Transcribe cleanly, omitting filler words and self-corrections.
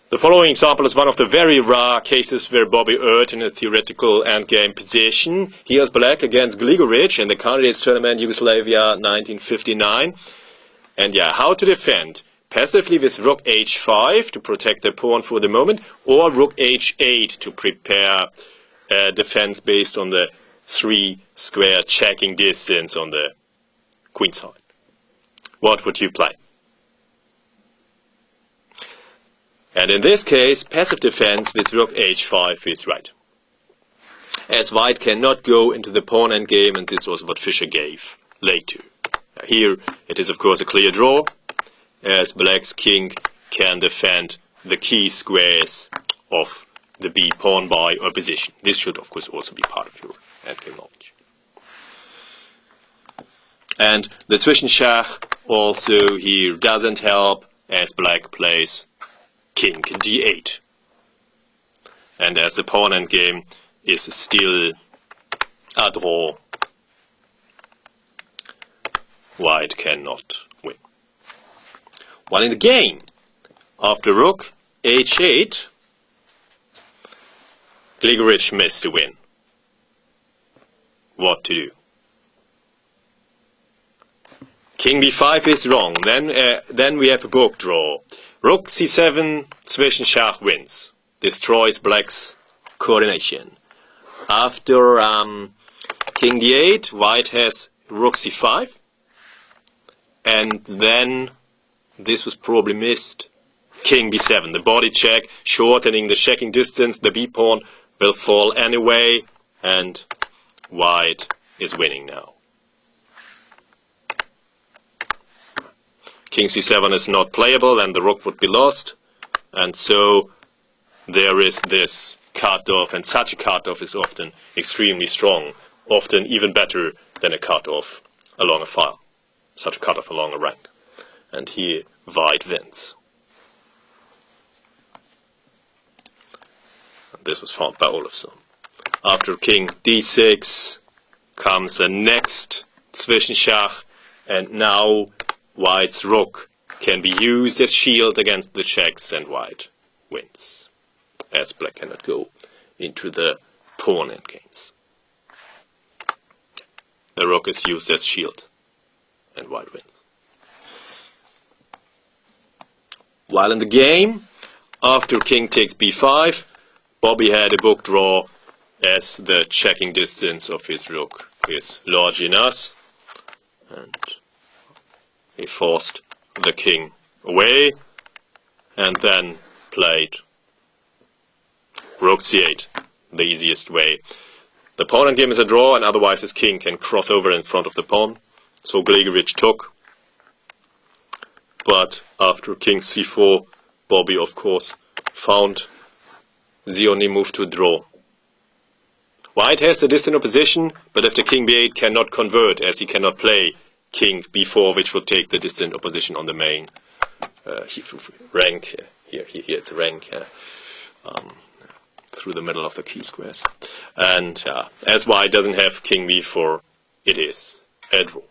The following example is one of the very rare cases where Bobby erred in a theoretical endgame position. Here's Black against Gligoric in the Candidates Tournament Yugoslavia 1959. And yeah, how to defend? Passively with Rook h5 to protect the pawn for the moment, or Rook h8 to prepare defense based on the 3 square checking distance on the queen side. What would you play? And in this case, passive defense with Rook h5 is right, as White cannot go into the pawn endgame, and this was what Fischer gave later. Here it is of course a clear draw, as Black's king can defend the key squares of the b pawn by or position. This should of course also be part of your endgame knowledge. And the zwischenschach also here doesn't help, as Black plays King d8. And as the pawn endgame is still a draw, White cannot win. While in the game, after Rook h8, Gligoric missed the win. What to do? King b5 is wrong. Then we have a book draw. Rook c7, zwischenschach wins. Destroys Black's coordination. After King d8, White has Rook c5. And then, this was probably missed, King b7. The body check, shortening the checking distance. The b pawn will fall anyway. And White is winning now. King c7 is not playable, and the rook would be lost. And so there is this cutoff, and such a cutoff is often extremely strong, often even better than a cutoff along a file, such a cutoff along a rank. And here White wins. And this was found by Olofsson. After King d6 comes the next zwischenschach, and now White's rook can be used as shield against the checks, and White wins, as Black cannot go into the pawn endgames. The rook is used as shield, and White wins. While in the game, after King takes b5, Bobby had a book draw, as the checking distance of his rook is large enough, and he forced the king away, and then played Rook c8, the easiest way. The pawn endgame is a draw, and otherwise his king can cross over in front of the pawn. So Gligoric took. But after King c4, Bobby of course found the only move to draw. White has the distant opposition, but if the King b8 cannot convert, as he cannot play King b4, which will take the distant opposition on the main rank. Here it's a rank through the middle of the key squares. And as White doesn't have King b4, it is a draw.